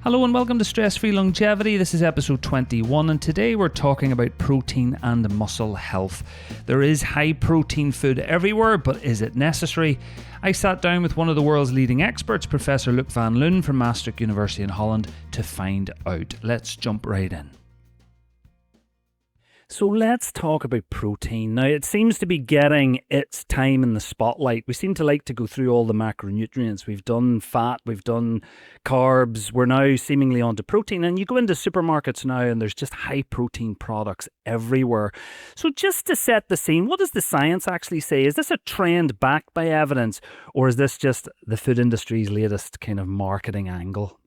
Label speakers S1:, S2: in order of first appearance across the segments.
S1: Hello and welcome to Stress-Free Longevity. This is episode 21 and today we're talking about protein and muscle health. There is high protein food everywhere, but is it necessary? I sat down with one of the world's leading experts, Professor Luc van Loon from Maastricht University in Holland, to find out. Let's jump right in. So let's talk about protein. Now, it seems to be getting its time in the spotlight. We seem to like to go through all the macronutrients. We've done fat, we've done carbs. We're now seemingly onto protein. And you go into supermarkets now and there's just high protein products everywhere. So just to set the scene, what does the science actually say? Is this a trend backed by evidence, or is this just the food industry's latest kind of marketing angle?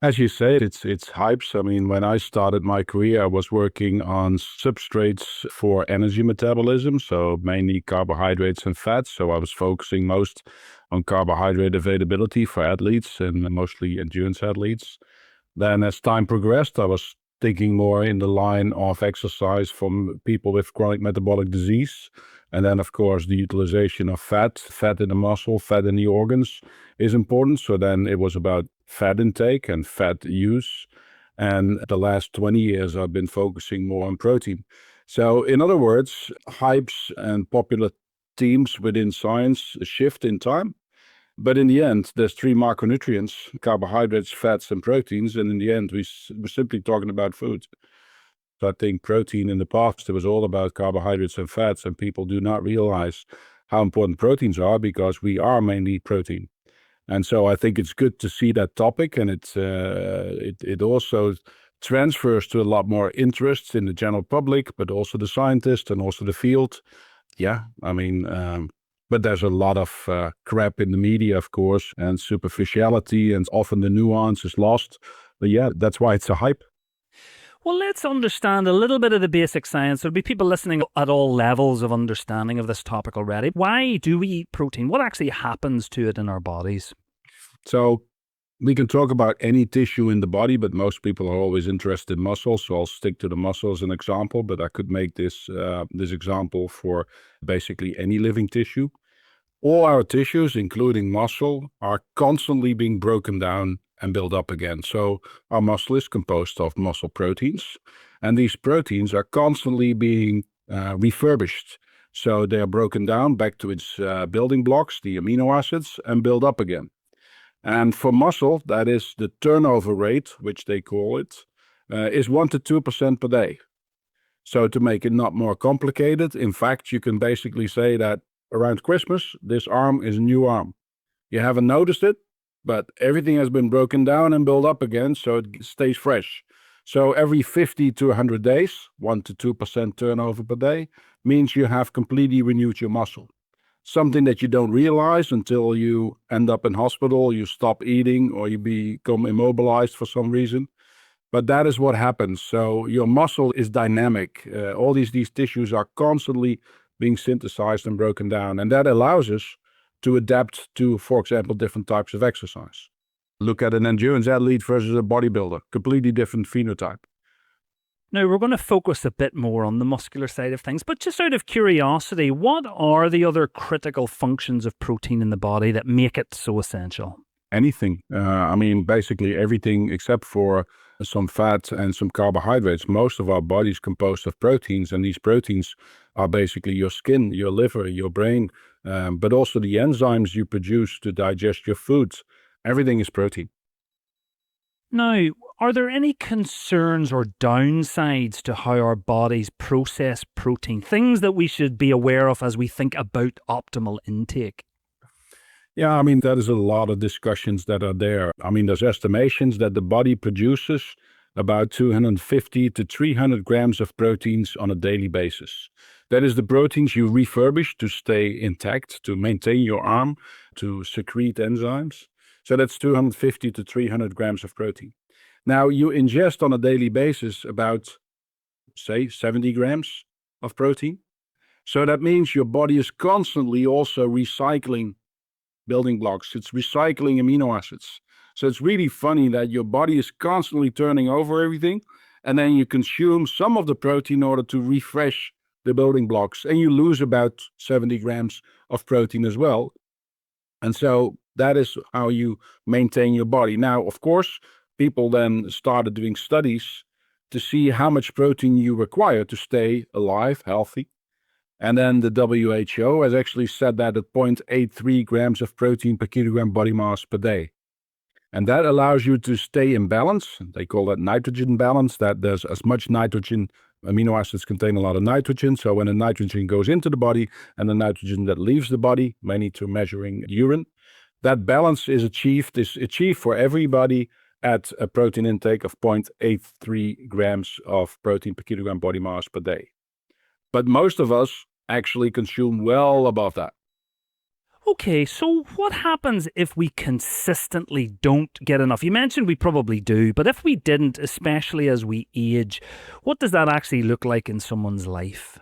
S2: As you say, it's hypes. I mean, when I started my career, I was working on substrates for energy metabolism, so mainly carbohydrates and fats. So I was focusing most on carbohydrate availability for athletes and mostly endurance athletes. Then as time progressed, I was thinking more in the line of exercise from people with chronic metabolic disease. And then, of course, the utilization of fat in the muscle, fat in the organs is important. So then it was about fat intake and fat use. And the last 20 years, I've been focusing more on protein. So in other words, hypes and popular themes within science shift in time. But in the end, there's three macronutrients: carbohydrates, fats, and proteins. And in the end, we're simply talking about food. So I think protein in the past, it was all about carbohydrates and fats, and people do not realize how important proteins are because we are mainly protein. And so I think it's good to see that topic, and it also transfers to a lot more interest in the general public, but also the scientists and also the field. Yeah, I mean, but there's a lot of crap in the media, of course, and superficiality, and often the nuance is lost. But yeah, that's why it's a hype.
S1: Well, let's understand a little bit of the basic science. There'll be people listening at all levels of understanding of this topic already. Why do we eat protein? What actually happens to it in our bodies?
S2: So we can talk about any tissue in the body, but most people are always interested in muscles. So I'll stick to the muscle as an example, but I could make this example for basically any living tissue. All our tissues, including muscle, are constantly being broken down and build up again. So our muscle is composed of muscle proteins, and these proteins are constantly being refurbished. So they are broken down back to its building blocks, the amino acids, and build up again. And for muscle, that is the turnover rate, which they call it, is 1 to 2% per day. So to make it not more complicated, in fact, you can basically say that around Christmas, this arm is a new arm. You haven't noticed it, but everything has been broken down and built up again, so it stays fresh. So every 50 to 100 days, 1 to 2% turnover per day, means you have completely renewed your muscle. Something that you don't realize until you end up in hospital, you stop eating, or you become immobilized for some reason. But that is what happens. So your muscle is dynamic. All these tissues are constantly being synthesized and broken down. And that allows us to adapt to, for example, different types of exercise. Look at an endurance athlete versus a bodybuilder, completely different phenotype.
S1: Now, we're going to focus a bit more on the muscular side of things, but just out of curiosity, what are the other critical functions of protein in the body that make it so essential?
S2: Anything. I mean, basically everything except for some fat and some carbohydrates. Most of our body is composed of proteins, and these proteins are basically your skin, your liver, your brain, but also the enzymes you produce to digest your foods. Everything is protein.
S1: Now, are there any concerns or downsides to how our bodies process protein? Things that we should be aware of as we think about optimal intake?
S2: Yeah, I mean, that is a lot of discussions that are there. I mean, there's estimations that the body produces about 250 to 300 grams of proteins on a daily basis. That is the proteins you refurbish to stay intact, to maintain your arm, to secrete enzymes. So that's 250 to 300 grams of protein. Now, you ingest on a daily basis about, say, 70 grams of protein. So that means your body is constantly also recycling building blocks. It's recycling amino acids. So it's really funny that your body is constantly turning over everything, and then you consume some of the protein in order to refresh the building blocks, and you lose about 70 grams of protein as well. And so that is how you maintain your body. Now, of course, people then started doing studies to see how much protein you require to stay alive, healthy. And then the WHO has actually said that at 0.83 grams of protein per kilogram body mass per day. And that allows you to stay in balance. They call that nitrogen balance, that there's as much nitrogen. Amino acids contain a lot of nitrogen. So when the nitrogen goes into the body and the nitrogen that leaves the body, mainly through measuring urine, that balance is achieved for everybody at a protein intake of 0.83 grams of protein per kilogram body mass per day. But most of us actually consume well above that.
S1: Okay, so what happens if we consistently don't get enough? You mentioned we probably do, but if we didn't, especially as we age, what does that actually look like in someone's life?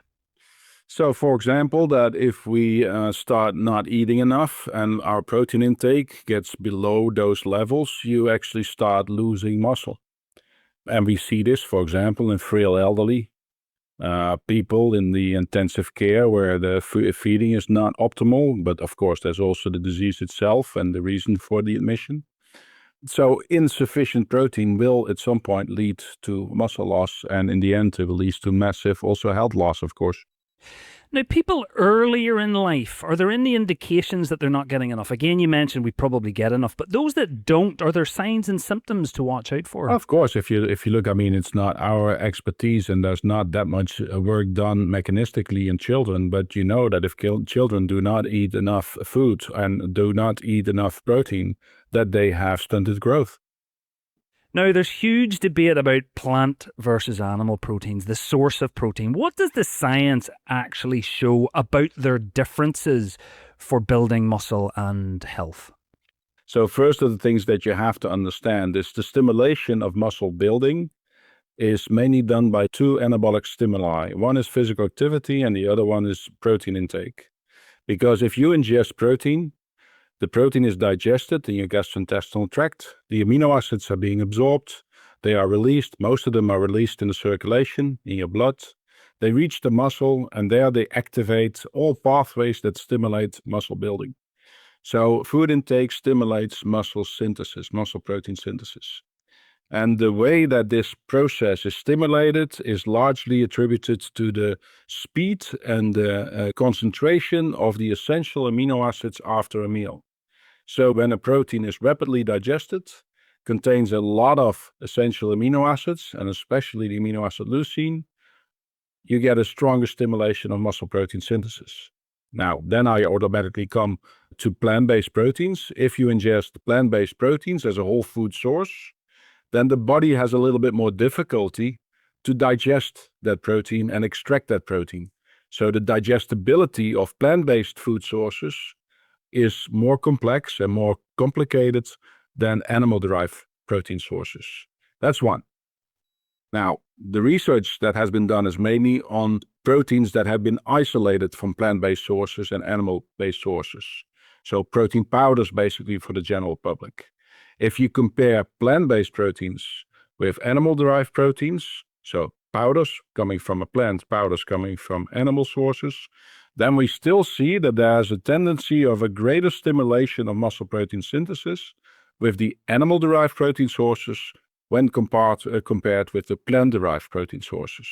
S2: So, for example, that if we start not eating enough and our protein intake gets below those levels, you actually start losing muscle. And we see this, for example, in frail elderly people in the intensive care where the feeding is not optimal. But of course, there's also the disease itself and the reason for the admission. So insufficient protein will at some point lead to muscle loss, and in the end, it will lead to massive also health loss, of course.
S1: Now, people earlier in life, are there any indications that they're not getting enough? Again, you mentioned we probably get enough, but those that don't, are there signs and symptoms to watch out for?
S2: Of course, if you look, I mean, it's not our expertise, and there's not that much work done mechanistically in children. But you know that if children do not eat enough food and do not eat enough protein, that they have stunted growth.
S1: Now, there's huge debate about plant versus animal proteins, the source of protein. What does the science actually show about their differences for building muscle and health?
S2: So first of the things that you have to understand is the stimulation of muscle building is mainly done by two anabolic stimuli. One is physical activity and the other one is protein intake. Because if you ingest protein, the protein is digested in your gastrointestinal tract. The amino acids are being absorbed. They are released. Most of them are released in the circulation, in your blood. They reach the muscle, and there they activate all pathways that stimulate muscle building. So food intake stimulates muscle synthesis, muscle protein synthesis. And the way that this process is stimulated is largely attributed to the speed and the concentration of the essential amino acids after a meal. So when a protein is rapidly digested, contains a lot of essential amino acids, and especially the amino acid leucine, you get a stronger stimulation of muscle protein synthesis. Now, then I automatically come to plant-based proteins. If you ingest plant-based proteins as a whole food source, then the body has a little bit more difficulty to digest that protein and extract that protein. So the digestibility of plant-based food sources is more complex and more complicated than animal-derived protein sources. That's one. Now, the research that has been done is mainly on proteins that have been isolated from plant-based sources and animal-based sources. So protein powders basically for the general public. If you compare plant-based proteins with animal-derived proteins, so powders coming from a plant, powders coming from animal sources, then we still see that there's a tendency of a greater stimulation of muscle protein synthesis with the animal-derived protein sources when compared with the plant-derived protein sources.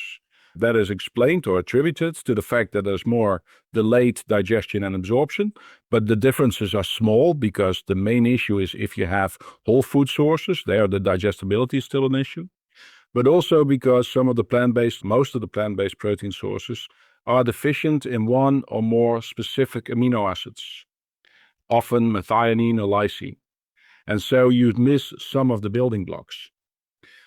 S2: That is explained or attributed to the fact that there's more delayed digestion and absorption, but the differences are small because the main issue is if you have whole food sources, there the digestibility is still an issue, but also because most of the plant-based protein sources are deficient in one or more specific amino acids, often methionine or lysine. And so you miss some of the building blocks.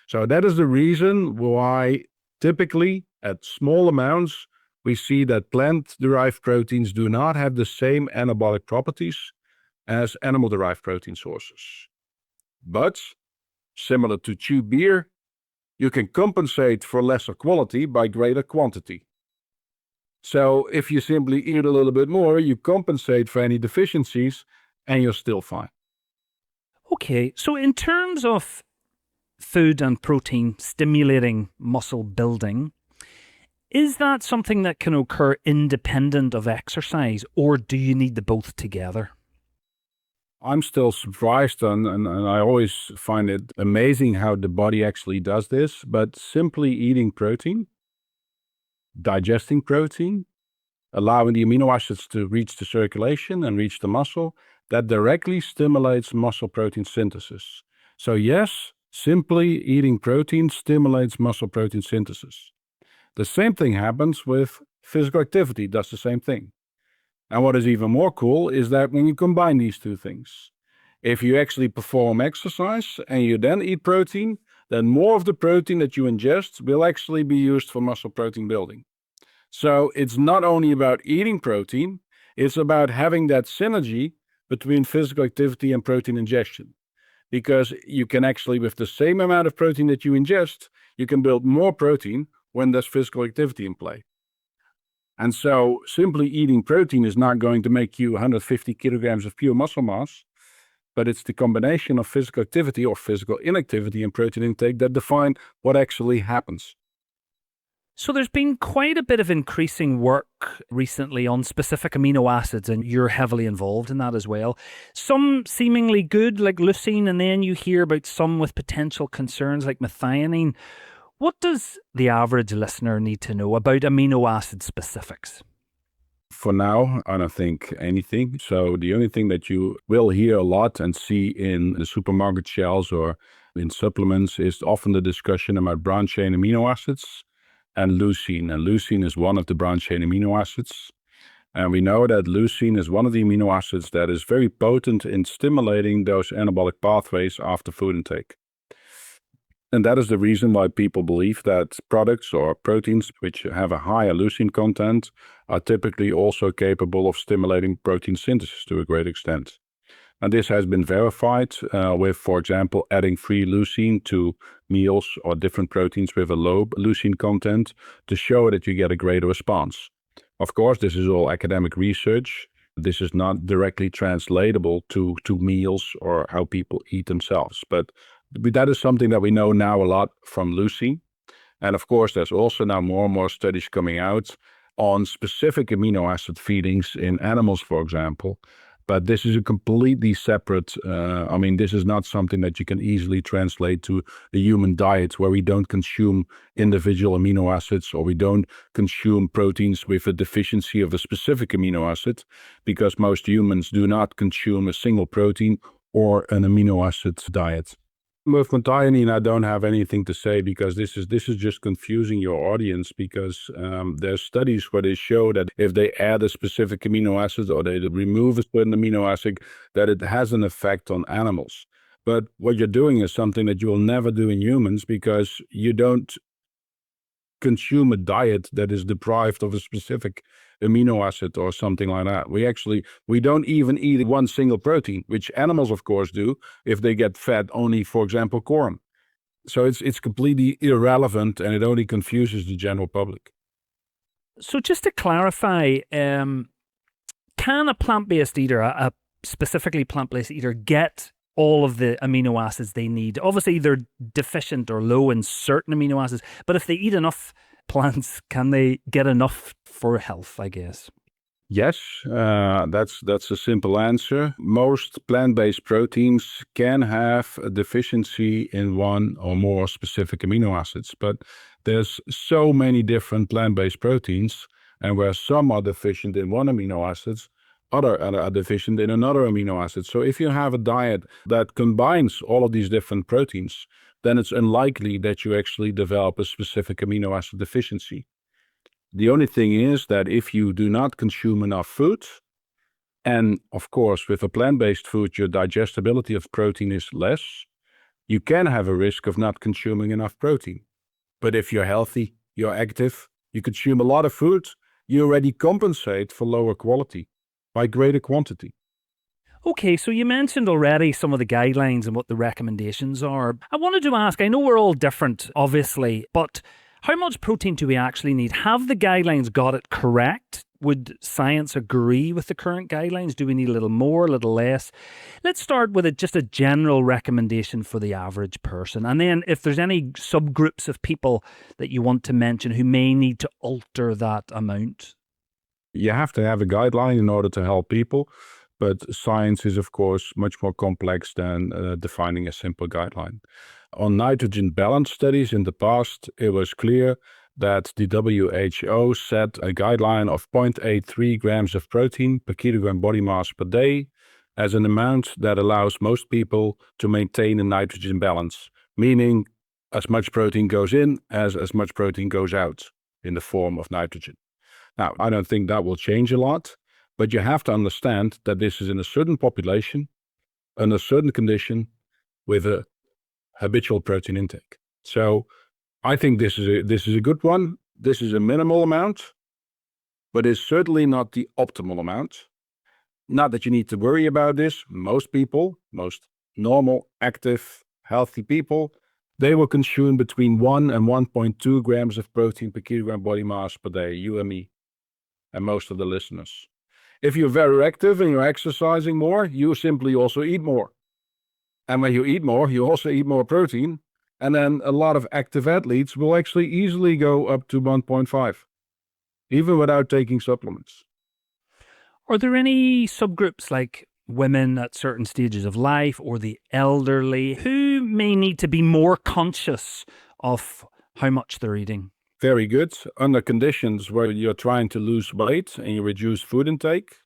S2: So that is the reason why typically at small amounts, we see that plant-derived proteins do not have the same anabolic properties as animal-derived protein sources. But similar to chew beer, you can compensate for lesser quality by greater quantity. So if you simply eat a little bit more, you compensate for any deficiencies and you're still fine.
S1: Okay, so in terms of food and protein stimulating muscle building, is that something that can occur independent of exercise, or do you need the both together?
S2: I'm still surprised, and I always find it amazing how the body actually does this. But simply eating protein, digesting protein, allowing the amino acids to reach the circulation and reach the muscle, that directly stimulates muscle protein synthesis. So yes, simply eating protein stimulates muscle protein synthesis. The same thing happens with physical activity, does the same thing. And what is even more cool is that when you combine these two things, if you actually perform exercise and you then eat protein, then more of the protein that you ingest will actually be used for muscle protein building. So it's not only about eating protein, it's about having that synergy between physical activity and protein ingestion. Because you can actually, with the same amount of protein that you ingest, you can build more protein when there's physical activity in play. And so simply eating protein is not going to make you 150 kilograms of pure muscle mass, but it's the combination of physical activity or physical inactivity and protein intake that define what actually happens.
S1: So there's been quite a bit of increasing work recently on specific amino acids, and you're heavily involved in that as well. Some seemingly good, like leucine, and then you hear about some with potential concerns, like methionine. What does the average listener need to know about amino acid specifics?
S2: For now, I don't think anything. So the only thing that you will hear a lot and see in the supermarket shelves or in supplements is often the discussion about branched chain amino acids and leucine. And leucine is one of the branched chain amino acids. And we know that leucine is one of the amino acids that is very potent in stimulating those anabolic pathways after food intake. And that is the reason why people believe that products or proteins which have a higher leucine content are typically also capable of stimulating protein synthesis to a great extent. And this has been verified with, for example, adding free leucine to meals or different proteins with a low leucine content to show that you get a greater response. Of course, this is all academic research. This is not directly translatable to meals or how people eat themselves. But that is something that we know now a lot from leucine. And of course, there's also now more and more studies coming out on specific amino acid feedings in animals, for example. But this is a completely separate, this is not something that you can easily translate to a human diet where we don't consume individual amino acids or we don't consume proteins with a deficiency of a specific amino acid, because most humans do not consume a single protein or an amino acid diet. With methionine, I don't have anything to say because this is just confusing your audience, because there's studies where they show that if they add a specific amino acid or they remove a certain amino acid, that it has an effect on animals. But what you're doing is something that you will never do in humans, because you don't consume a diet that is deprived of a specific amino acid or something like that. We don't even eat one single protein, which animals of course do if they get fed only, for example, corn. So it's completely irrelevant, and it only confuses the general public.
S1: So just to clarify, can a plant-based eater, a specifically plant-based eater, get all of the amino acids they need? Obviously, they're deficient or low in certain amino acids, but if they eat enough plants, can they get enough for health, I guess?
S2: Yes, that's a simple answer. Most plant-based proteins can have a deficiency in one or more specific amino acids, but there's so many different plant-based proteins, and where some are deficient in one amino acids, other are deficient in another amino acid. So if you have a diet that combines all of these different proteins, then it's unlikely that you actually develop a specific amino acid deficiency. The only thing is that if you do not consume enough food, and of course with a plant-based food your digestibility of protein is less, you can have a risk of not consuming enough protein. But if you're healthy, you're active, you consume a lot of food, you already compensate for lower quality by greater quantity.
S1: Okay, so you mentioned already some of the guidelines and what the recommendations are. I wanted to ask, I know we're all different, obviously, but how much protein do we actually need? Have the guidelines got it correct? Would science agree with the current guidelines? Do we need a little more, a little less? Let's start with just a general recommendation for the average person. And then if there's any subgroups of people that you want to mention who may need to alter that amount.
S2: You have to have a guideline in order to help people. but science is, of course, much more complex than defining a simple guideline. On nitrogen balance studies in the past, it was clear that the WHO set a guideline of 0.83 grams of protein per kilogram body mass per day as an amount that allows most people to maintain a nitrogen balance, meaning as much protein goes in as much protein goes out in the form of nitrogen. Now, I don't think that will change a lot, but you have to understand that this is in a certain population, under a certain condition, with a habitual protein intake. So I think this is a good one. This is a minimal amount, but it's certainly not the optimal amount. Not that you need to worry about this. Most people, most normal, active, healthy people, they will consume between 1 and 1.2 grams of protein per kilogram body mass per day, you and me, and most of the listeners. If you're very active and you're exercising more, you simply also eat more. And when you eat more, you also eat more protein. And then a lot of active athletes will actually easily go up to 1.5, even without taking supplements.
S1: Are there any subgroups like women at certain stages of life or the elderly who may need to be more conscious of how much they're eating?
S2: Very good. Under conditions where you're trying to lose weight and you reduce food intake,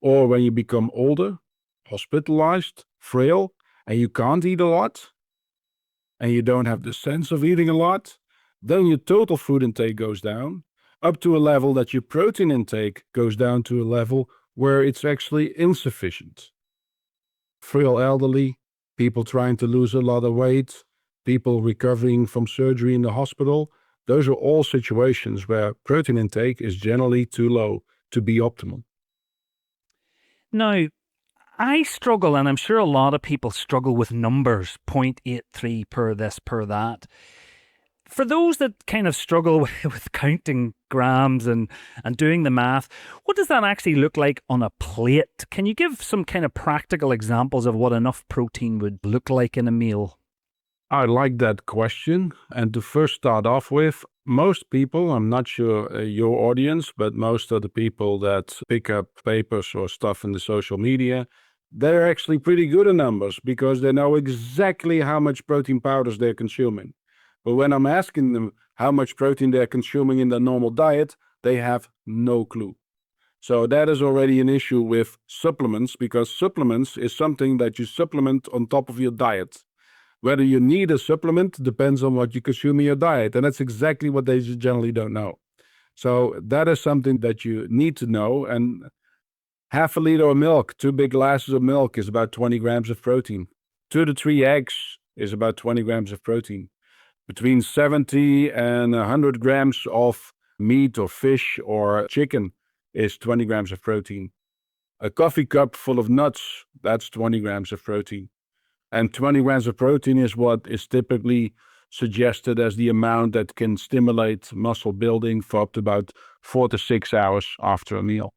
S2: or when you become older, hospitalized, frail, and you can't eat a lot, and you don't have the sense of eating a lot, then your total food intake goes down up to a level that your protein intake goes down to a level where it's actually insufficient. Frail elderly, people trying to lose a lot of weight, people recovering from surgery in the hospital, those are all situations where protein intake is generally too low to be optimal.
S1: Now, I struggle, and I'm sure a lot of people struggle with numbers, 0.83 per this, per that. For those that kind of struggle with counting grams and doing the math, what does that actually look like on a plate? Can you give some kind of practical examples of what enough protein would look like in a meal?
S2: I like that question. And to first start off with, most people, I'm not sure your audience, but most of the people that pick up papers or stuff in the social media, they're actually pretty good at numbers because they know exactly how much protein powders they're consuming. But when I'm asking them how much protein they're consuming in their normal diet, they have no clue. So that is already an issue with supplements, because supplements is something that you supplement on top of your diet. Whether you need a supplement depends on what you consume in your diet, and that's exactly what they generally don't know. So that is something that you need to know. And half a liter of milk, 2 big glasses of milk is about 20 grams of protein. 2 to 3 eggs is about 20 grams of protein. Between 70 and 100 grams of meat or fish or chicken is 20 grams of protein. A coffee cup full of nuts, that's 20 grams of protein. And 20 grams of protein is what is typically suggested as the amount that can stimulate muscle building for up to about 4 to 6 hours after a meal.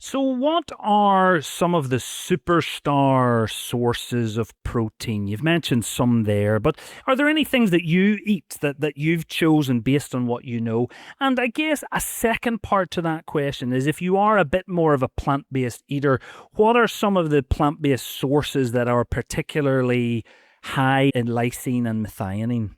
S1: So what are some of the superstar sources of protein? You've mentioned some there, but are there any things that you eat that you've chosen based on what you know? And I guess a second part to that question is, if you are a bit more of a plant-based eater, what are some of the plant-based sources that are particularly high in lysine and methionine?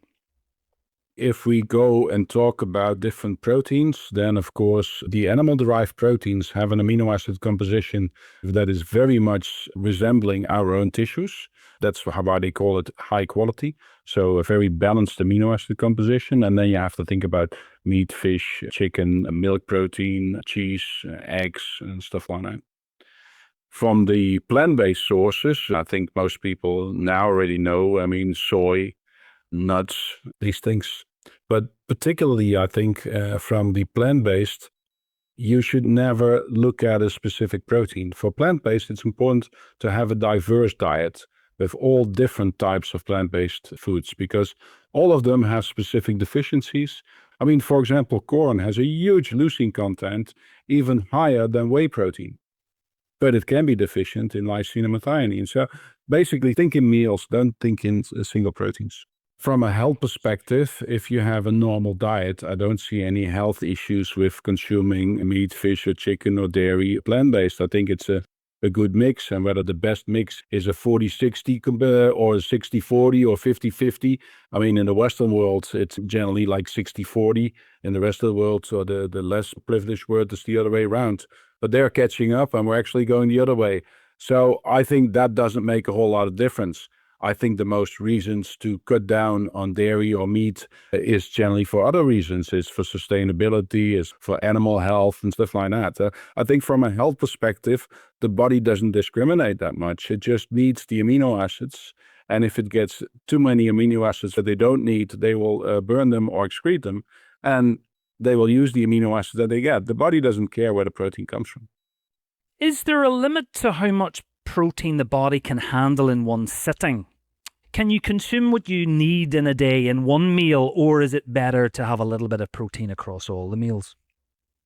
S2: If we go and talk about different proteins, then of course the animal-derived proteins have an amino acid composition that is very much resembling our own tissues. That's why they call it high quality. So a very balanced amino acid composition. And then you have to think about meat, fish, chicken, milk protein, cheese, eggs, and stuff like that. From the plant-based sources, I think most people now already know, soy, nuts, these things. But particularly, I think from the plant-based, you should never look at a specific protein. For plant-based, it's important to have a diverse diet with all different types of plant-based foods, because all of them have specific deficiencies. For example, corn has a huge leucine content, even higher than whey protein. But it can be deficient in lysine and methionine. So basically, think in meals, don't think in single proteins. From a health perspective, if you have a normal diet, I don't see any health issues with consuming meat, fish, or chicken, or dairy, plant-based. I think it's a a good mix, and whether the best mix is a 40-60 or a 60-40 or 50-50. I mean, in the Western world, it's generally like 60-40. In the rest of the world, so the less privileged world is the other way around. But they're catching up, and we're actually going the other way. So I think that doesn't make a whole lot of difference. I think the most reasons to cut down on dairy or meat is generally for other reasons. It's for sustainability, it's for animal health and stuff like that. I think from a health perspective, the body doesn't discriminate that much. It just needs the amino acids. And if it gets too many amino acids that they don't need, they will burn them or excrete them. And they will use the amino acids that they get. The body doesn't care where the protein comes from.
S1: Is there a limit to how much protein the body can handle in one sitting? Can you consume what you need in a day in one meal, or is it better to have a little bit of protein across all the meals?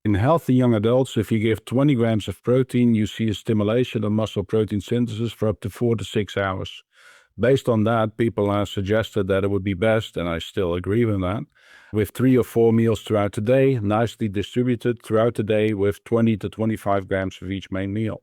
S2: In healthy young adults, if you give 20 grams of protein, you see a stimulation of muscle protein synthesis for up to 4 to 6 hours. Based on that, people have suggested that it would be best, and I still agree with that, with 3 or 4 meals throughout the day, nicely distributed throughout the day with 20 to 25 grams of each main meal.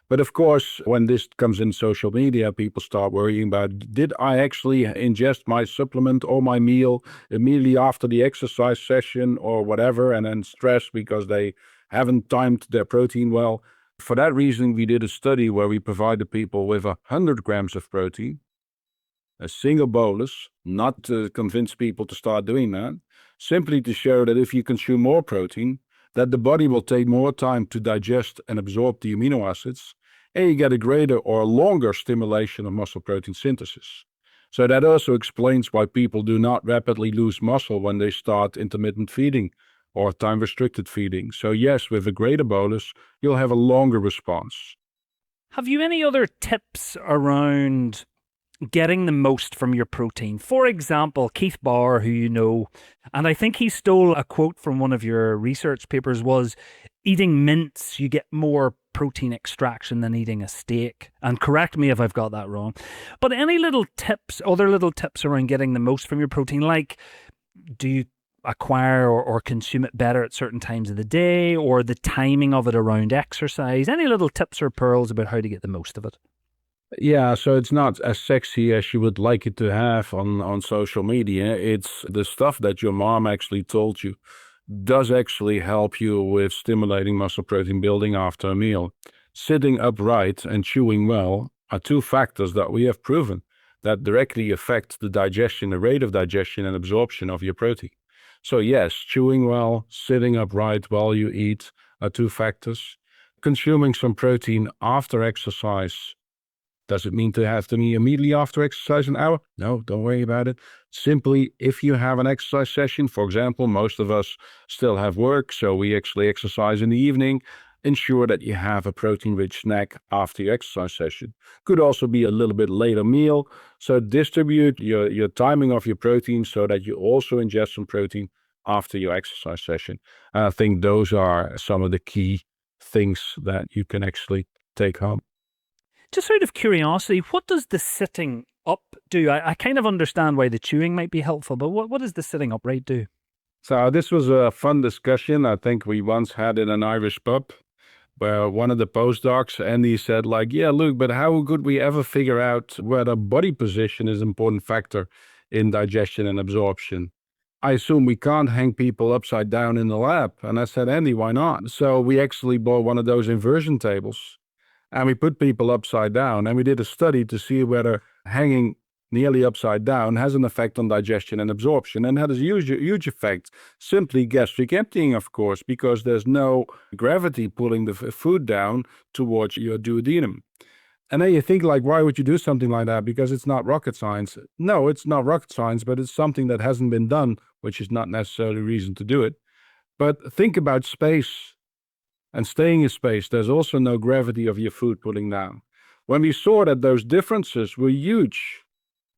S2: But of course, when this comes in social media, people start worrying about, did I actually ingest my supplement or my meal immediately after the exercise session or whatever, and then stress because they haven't timed their protein well. For that reason, we did a study where we provided people with 100 grams of protein, a single bolus, not to convince people to start doing that, simply to show that if you consume more protein, that the body will take more time to digest and absorb the amino acids, and you get a greater or longer stimulation of muscle protein synthesis. So that also explains why people do not rapidly lose muscle when they start intermittent feeding or time-restricted feeding. So yes, with a greater bolus, you'll have a longer response.
S1: Have you any other tips around getting the most from your protein? For example, Keith Bauer, who you know, and I think he stole a quote from one of your research papers, was eating mince, you get more protein extraction than eating a steak. And correct me if I've got that wrong. But any little tips, other little tips around getting the most from your protein, like do you acquire or consume it better at certain times of the day, or the timing of it around exercise? Any little tips or pearls about how to get the most of it?
S2: Yeah, so it's not as sexy as you would like it to have on social media. It's the stuff that your mom actually told you does actually help you with stimulating muscle protein building after a meal. Sitting upright and chewing well are 2 factors that we have proven that directly affect the digestion, the rate of digestion and absorption of your protein. So yes, chewing well, sitting upright while you eat are 2 factors. Consuming some protein after exercise. Does it mean to have to be immediately after exercise, an hour? No, don't worry about it. Simply, if you have an exercise session, for example, most of us still have work, so we actually exercise in the evening, ensure that you have a protein-rich snack after your exercise session. Could also be a little bit later meal. So distribute your timing of your protein so that you also ingest some protein after your exercise session. And I think those are some of the key things that you can actually take home.
S1: Just out of curiosity, what does the sitting up do? I kind of understand why the chewing might be helpful, but what does the sitting upright do?
S2: So this was a fun discussion I think we once had in an Irish pub, where one of the postdocs, Andy, said like, yeah, look, but how could we ever figure out whether body position is an important factor in digestion and absorption? I assume we can't hang people upside down in the lab. And I said, Andy, why not? So we actually bought one of those inversion tables and we put people upside down and we did a study to see whether hanging nearly upside down has an effect on digestion and absorption, and that has a huge effect. Simply gastric emptying, of course, because there's no gravity pulling the food down towards your duodenum. And then you think like, why would you do something like that? Because it's not rocket science. No, it's not rocket science, but it's something that hasn't been done, which is not necessarily a reason to do it. But think about space and staying in space. There's also no gravity of your food pulling down. When we saw that those differences were huge,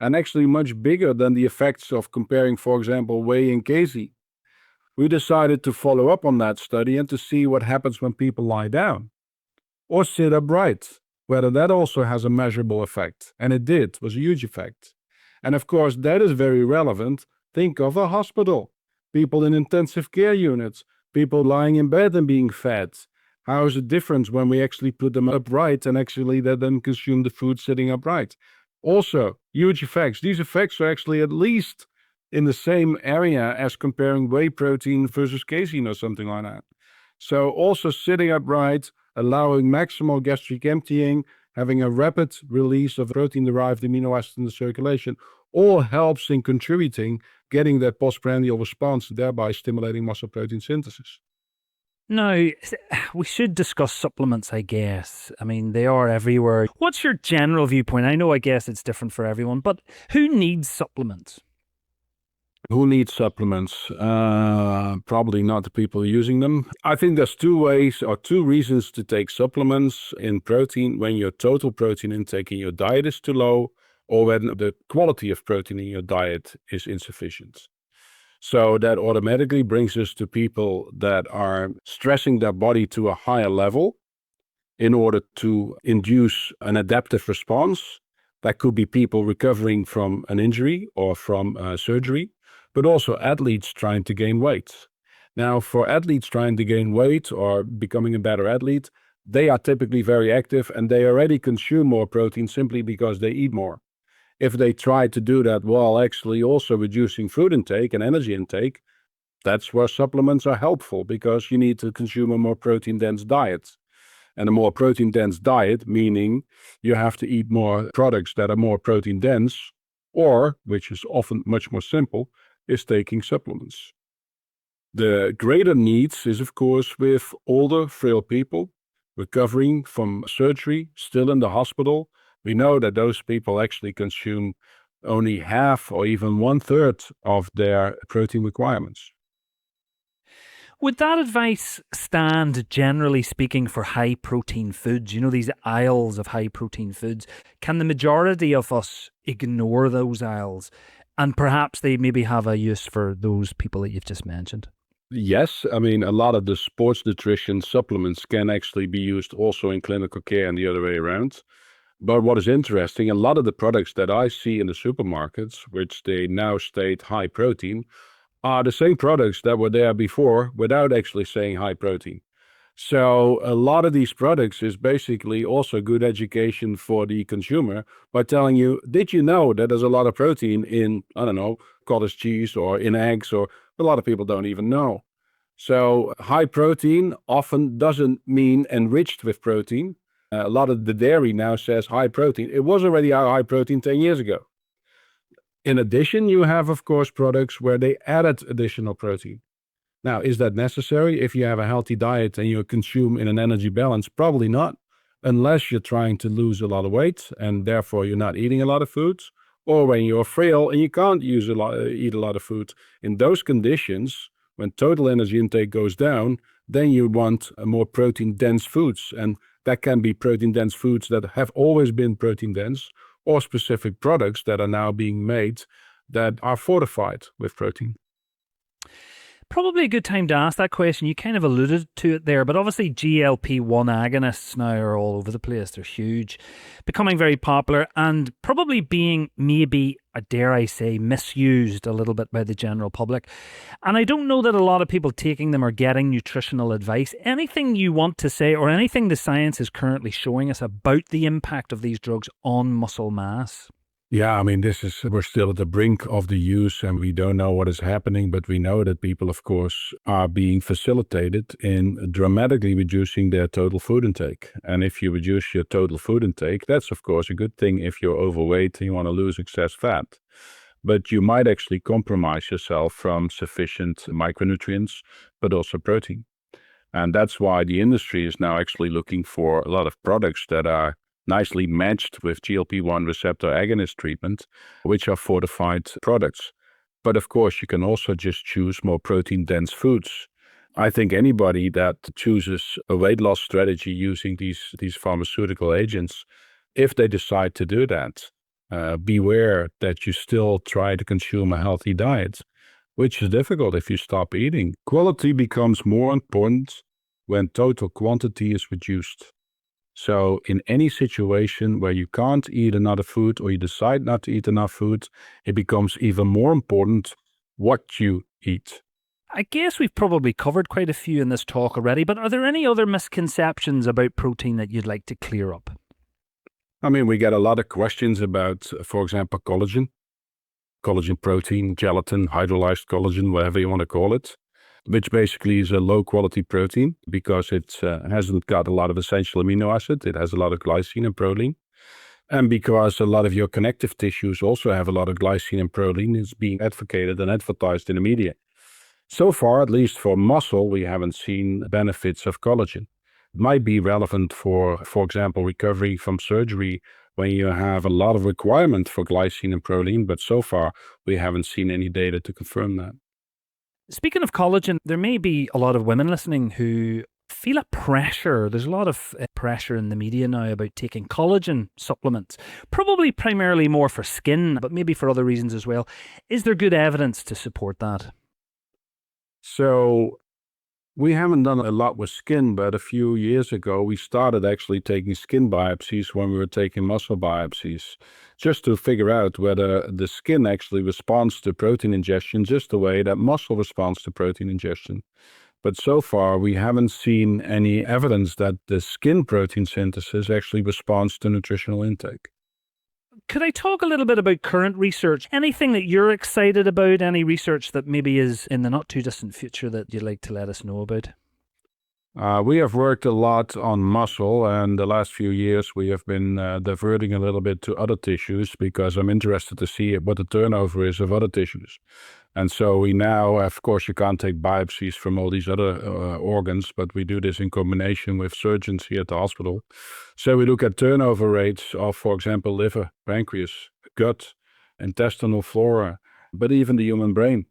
S2: and actually much bigger than the effects of comparing, for example, whey and casein, we decided to follow up on that study and to see what happens when people lie down or sit upright, whether that also has a measurable effect. And it did. It was a huge effect. And of course, that is very relevant. Think of a hospital, people in intensive care units, people lying in bed and being fed. How is it different when we actually put them upright and actually let them consume the food sitting upright? Also, huge effects. These effects are actually at least in the same area as comparing whey protein versus casein or something like that. So also sitting upright, allowing maximal gastric emptying, having a rapid release of protein-derived amino acids in the circulation, all helps in contributing, getting that postprandial response, thereby stimulating muscle protein synthesis.
S1: Now, we should discuss supplements, I guess. I mean, they are everywhere. What's your general viewpoint? I know, I guess it's different for everyone, but who needs supplements?
S2: Who needs supplements? Probably not the people using them. I think there's two ways or two reasons to take supplements in protein: when your total protein intake in your diet is too low, or when the quality of protein in your diet is insufficient. So that automatically brings us to people that are stressing their body to a higher level in order to induce an adaptive response. That could be people recovering from an injury or from surgery, but also athletes trying to gain weight. Now, for athletes trying to gain weight or becoming a better athlete, they are typically very active and they already consume more protein simply because they eat more. If they try to do that while actually also reducing food intake and energy intake, that's where supplements are helpful, because you need to consume a more protein-dense diet. And a more protein-dense diet, meaning you have to eat more products that are more protein-dense, or, which is often much more simple, is taking supplements. The greater needs is, of course, with older, frail people recovering from surgery, still in the hospital. We know that those people actually consume only half or even 1/3 of their protein requirements.
S1: Would that advice stand, generally speaking, for high protein foods? You know, these aisles of high protein foods. Can the majority of us ignore those aisles? And perhaps they maybe have a use for those people that you've just mentioned.
S2: Yes, I mean, a lot of the sports nutrition supplements can actually be used also in clinical care and the other way around. But what is interesting, a lot of the products that I see in the supermarkets, which they now state high protein, are the same products that were there before without actually saying high protein. So a lot of these products is basically also good education for the consumer by telling you, did you know that there's a lot of protein in, I don't know, cottage cheese or in eggs, or a lot of people don't even know. So high protein often doesn't mean enriched with protein. A lot of the dairy now says high protein. It was already high protein 10 years ago. In addition, you have, of course, products where they added additional protein. Now, is that necessary if you have a healthy diet and you consume in an energy balance? Probably not, unless you're trying to lose a lot of weight and therefore you're not eating a lot of foods, or when you're frail and you can't eat a lot of food. In those conditions, when total energy intake goes down, then you want a more protein-dense foods, and that can be protein-dense foods that have always been protein-dense, or specific products that are now being made that are fortified with protein.
S1: Probably a good time to ask that question. You kind of alluded to it there, but obviously GLP-1 agonists now are all over the place. They're huge, becoming very popular, and probably being maybe, dare I say, misused a little bit by the general public. And I don't know that a lot of people taking them are getting nutritional advice. Anything you want to say, or anything the science is currently showing us about the impact of these drugs on muscle mass?
S2: Yeah, I mean, we're still at the brink of the use and we don't know what is happening, but we know that people, of course, are being facilitated in dramatically reducing their total food intake. And if you reduce your total food intake, that's, of course, a good thing if you're overweight and you want to lose excess fat. But you might actually compromise yourself from sufficient micronutrients, but also protein. And that's why the industry is now actually looking for a lot of products that are nicely matched with GLP-1 receptor agonist treatment, which are fortified products. But of course, you can also just choose more protein-dense foods. I think anybody that chooses a weight loss strategy using these pharmaceutical agents, if they decide to do that, beware that you still try to consume a healthy diet, which is difficult if you stop eating. Quality becomes more important when total quantity is reduced. So in any situation where you can't eat another food or you decide not to eat enough food, it becomes even more important what you eat.
S1: I guess we've probably covered quite a few in this talk already, but are there any other misconceptions about protein that you'd like to clear up?
S2: I mean, we get a lot of questions about, for example, collagen protein, gelatin, hydrolyzed collagen, whatever you want to call it, which basically is a low quality protein because it hasn't got a lot of essential amino acid. It has a lot of glycine and protein. And because a lot of your connective tissues also have a lot of glycine and protein, it's being advocated and advertised in the media. So far, at least for muscle, we haven't seen benefits of collagen. It might be relevant for example, recovery from surgery when you have a lot of requirement for glycine and protein, but so far we haven't seen any data to confirm that.
S1: Speaking of collagen, there may be a lot of women listening who feel a pressure. There's a lot of pressure in the media now about taking collagen supplements, probably primarily more for skin, but maybe for other reasons as well. Is there good evidence to support that?
S2: So we haven't done a lot with skin, but a few years ago, we started actually taking skin biopsies when we were taking muscle biopsies, just to figure out whether the skin actually responds to protein ingestion just the way that muscle responds to protein ingestion. But so far, we haven't seen any evidence that the skin protein synthesis actually responds to nutritional intake.
S1: Could I talk a little bit about current research? Anything that you're excited about? Any research that maybe is in the not too distant future that you'd like to let us know about?
S2: We have worked a lot on muscle, and the last few years we have been diverting a little bit to other tissues because I'm interested to see what the turnover is of other tissues. And so we now, of course, you can't take biopsies from all these other organs, but we do this in combination with surgeons here at the hospital. So we look at turnover rates of, for example, liver, pancreas, gut, intestinal flora, but even the human brain.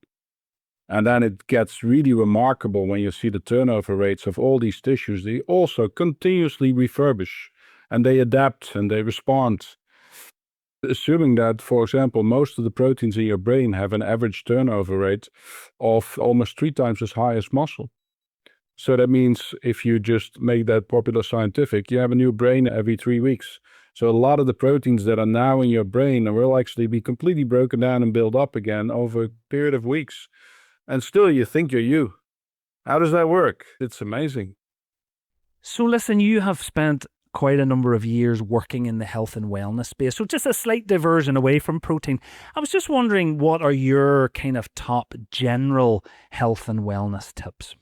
S2: And then it gets really remarkable when you see the turnover rates of all these tissues. They also continuously refurbish and they adapt and they respond. Assuming that, for example, most of the proteins in your brain have an average turnover rate of almost 3 times as high as muscle. So that means if you just make that popular scientific, you have a new brain every 3 weeks. So a lot of the proteins that are now in your brain will actually be completely broken down and built up again over a period of weeks. And still you think you're you. How does that work? It's amazing.
S1: So listen, you have spent quite a number of years working in the health and wellness space. So just a slight diversion away from protein. I was just wondering, what are your kind of top general health and wellness tips?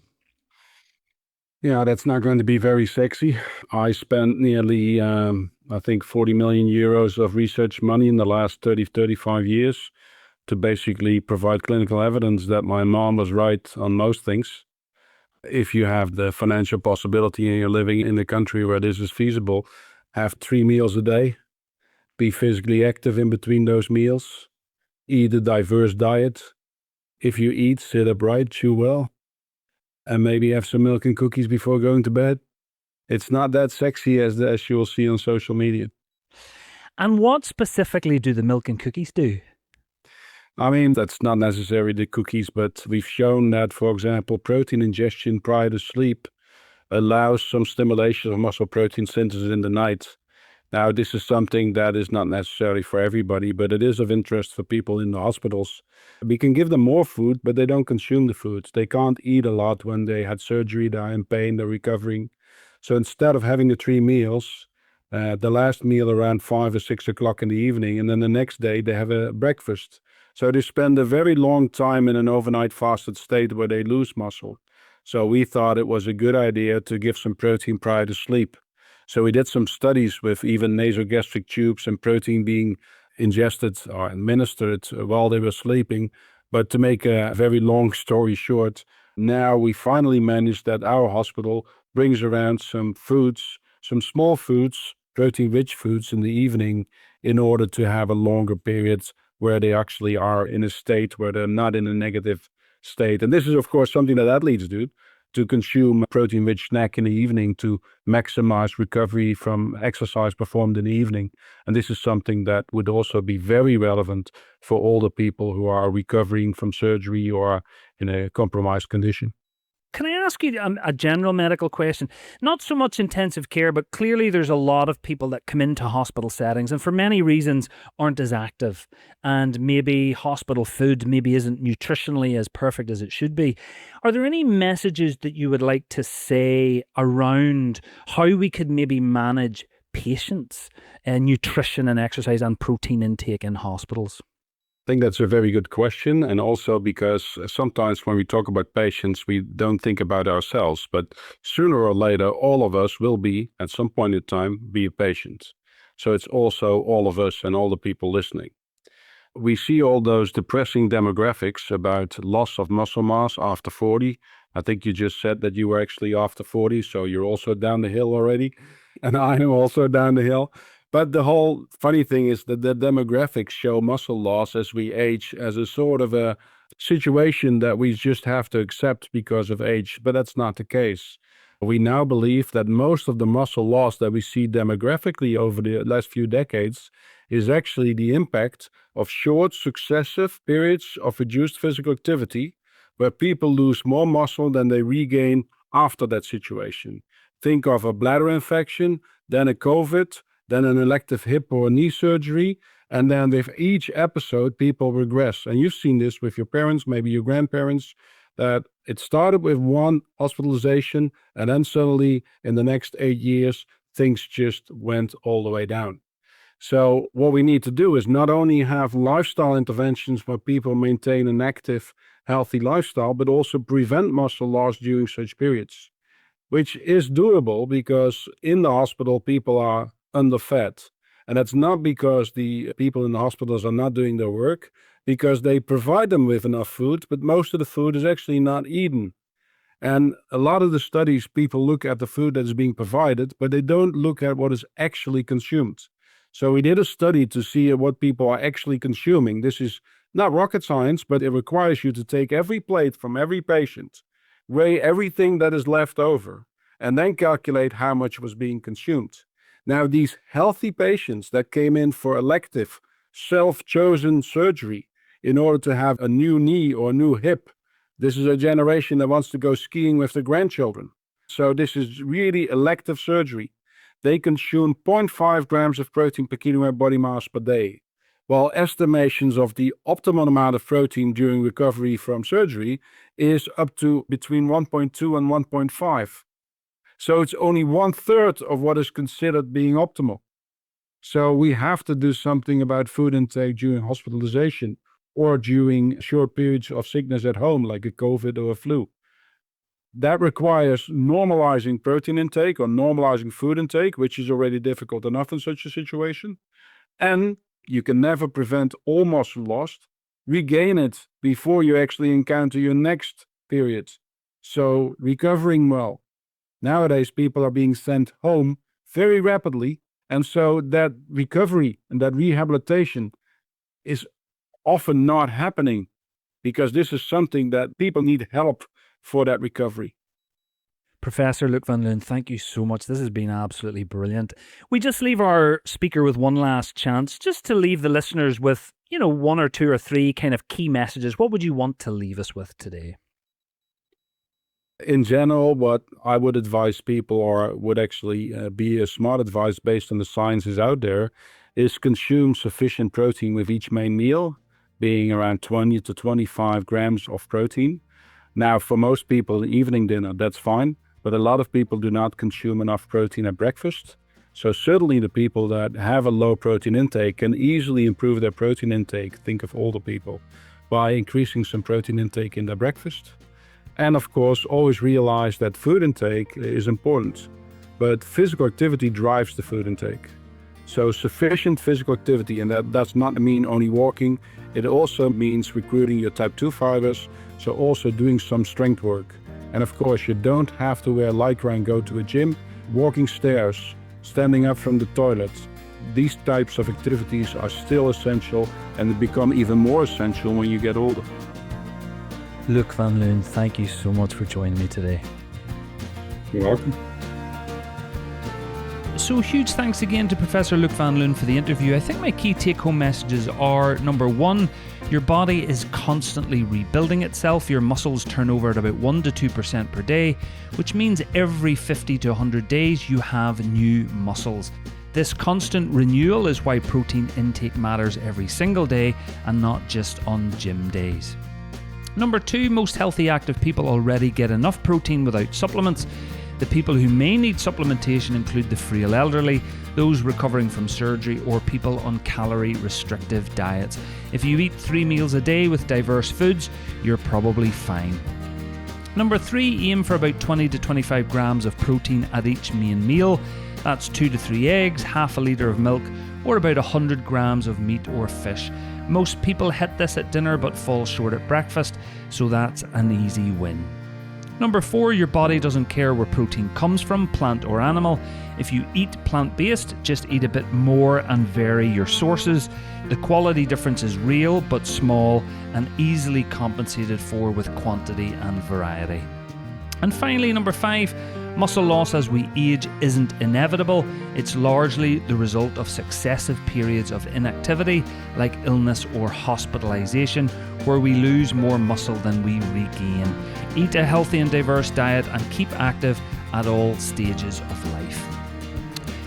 S2: Yeah, that's not going to be very sexy. I spent nearly, I think, 40 million euros of research money in the last 35 years to basically provide clinical evidence that my mom was right on most things. If you have the financial possibility and you're living in a country where this is feasible, have 3 meals a day, be physically active in between those meals, eat a diverse diet. If you eat, sit upright, chew well, and maybe have some milk and cookies before going to bed. It's not that sexy as you will see on social media.
S1: And what specifically do the milk and cookies do?
S2: I mean, that's not necessarily the cookies, but we've shown that, for example, protein ingestion prior to sleep allows some stimulation of muscle protein synthesis in the night. Now, this is something that is not necessarily for everybody, but it is of interest for people in the hospitals. We can give them more food, but they don't consume the food. They can't eat a lot when they had surgery, they're in pain, they're recovering. So instead of having the 3 meals, the last meal around 5 or 6 o'clock in the evening, and then the next day they have a breakfast. So they spend a very long time in an overnight fasted state where they lose muscle. So we thought it was a good idea to give some protein prior to sleep. So we did some studies with even nasogastric tubes and protein being ingested or administered while they were sleeping. But to make a very long story short, now we finally managed that our hospital brings around some foods, some small foods, protein-rich foods in the evening in order to have a longer period where they actually are in a state where they're not in a negative state. And this is, of course, something that athletes do, to consume a protein-rich snack in the evening to maximize recovery from exercise performed in the evening. And this is something that would also be very relevant for all the people who are recovering from surgery or in a compromised condition.
S1: Can I ask you a general medical question? Not so much intensive care, but clearly there's a lot of people that come into hospital settings and for many reasons aren't as active. And maybe hospital food maybe isn't nutritionally as perfect as it should be. Are there any messages that you would like to say around how we could maybe manage patients and nutrition and exercise and protein intake in hospitals?
S2: I think that's a very good question. And also because sometimes when we talk about patients, we don't think about ourselves. But sooner or later, all of us will be, at some point in time, be a patient. So it's also all of us and all the people listening. We see all those depressing demographics about loss of muscle mass after 40. I think you just said that you were actually after 40, so you're also down the hill already. And I am also down the hill. But the whole funny thing is that the demographics show muscle loss as we age as a sort of a situation that we just have to accept because of age. But that's not the case. We now believe that most of the muscle loss that we see demographically over the last few decades is actually the impact of short successive periods of reduced physical activity where people lose more muscle than they regain after that situation. Think of a bladder infection, then a COVID, then an elective hip or knee surgery, and then with each episode, people regress. And you've seen this with your parents, maybe your grandparents, that it started with one hospitalization, and then suddenly in the next 8 years, things just went all the way down. So what we need to do is not only have lifestyle interventions where people maintain an active, healthy lifestyle, but also prevent muscle loss during such periods, which is doable because in the hospital, people are underfed. And that's not because the people in the hospitals are not doing their work, because they provide them with enough food, but most of the food is actually not eaten. And a lot of the studies, people look at the food that is being provided, but they don't look at what is actually consumed. So we did a study to see what people are actually consuming. This is not rocket science, but it requires you to take every plate from every patient, weigh everything that is left over, and then calculate how much was being consumed. Now, these healthy patients that came in for elective, self-chosen surgery in order to have a new knee or a new hip, this is a generation that wants to go skiing with their grandchildren. So this is really elective surgery. They consume 0.5 grams of protein per kilogram body mass per day, while estimations of the optimal amount of protein during recovery from surgery is up to between 1.2 and 1.5. So it's only 1/3 of what is considered being optimal. So we have to do something about food intake during hospitalization or during short periods of sickness at home, like a COVID or a flu. That requires normalizing protein intake or normalizing food intake, which is already difficult enough in such a situation. And you can never prevent all muscle loss. Regain it before you actually encounter your next period. So recovering well. Nowadays, people are being sent home very rapidly. And so that recovery and that rehabilitation is often not happening because this is something that people need help for that recovery.
S1: Professor Luc van Loon, thank you so much. This has been absolutely brilliant. We just leave our speaker with one last chance, just to leave the listeners with, one or two or three kind of key messages. What would you want to leave us with today?
S2: In general, what I would advise people, or would actually be a smart advice based on the sciences out there, is consume sufficient protein with each main meal, being around 20 to 25 grams of protein. Now, for most people, evening dinner, that's fine, but a lot of people do not consume enough protein at breakfast. So certainly the people that have a low protein intake can easily improve their protein intake, think of older people, by increasing some protein intake in their breakfast. And of course, always realize that food intake is important, but physical activity drives the food intake. So sufficient physical activity, and that does not mean only walking. It also means recruiting your type 2 fibers, so also doing some strength work. And of course, you don't have to wear lycra and go to a gym. Walking stairs, standing up from the toilet, these types of activities are still essential and become even more essential when you get older.
S1: Luc van Loon, thank you so much for joining me today.
S2: You're welcome.
S3: So huge thanks again to Professor Luc van Loon for the interview. I think my key take-home messages are, number one, your body is constantly rebuilding itself. Your muscles turn over at about 1 to 2% per day, which means every 50 to 100 days you have new muscles. This constant renewal is why protein intake matters every single day and not just on gym days. Number two, most healthy active people already get enough protein without supplements. The people who may need supplementation include the frail elderly, those recovering from surgery, or people on calorie restrictive diets. If you eat 3 meals a day with diverse foods, you're probably fine. Number three, aim for about 20 to 25 grams of protein at each main meal. That's 2 to 3 eggs, half a litre of milk, or about 100 grams of meat or fish. Most people hit this at dinner but fall short at breakfast, so that's an easy win. Number four, your body doesn't care where protein comes from, plant or animal. If you eat plant-based, just eat a bit more and vary your sources. The quality difference is real but small and easily compensated for with quantity and variety. And finally, number five, muscle loss as we age isn't inevitable. It's largely the result of successive periods of inactivity, like illness or hospitalization, where we lose more muscle than we regain. Eat a healthy and diverse diet and keep active at all stages of life.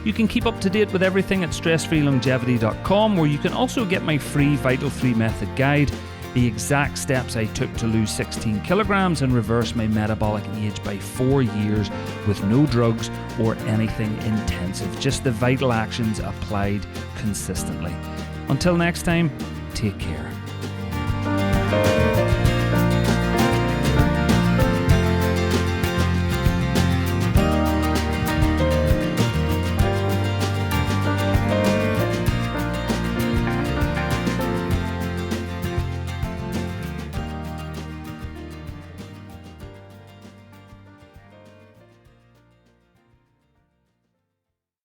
S3: You can keep up to date with everything at stressfreelongevity.com, where you can also get my free Vital 3 Method guide, the exact steps I took to lose 16 kilograms and reverse my metabolic age by 4 years with no drugs or anything intensive, just the vital actions applied consistently. Until next time, take care.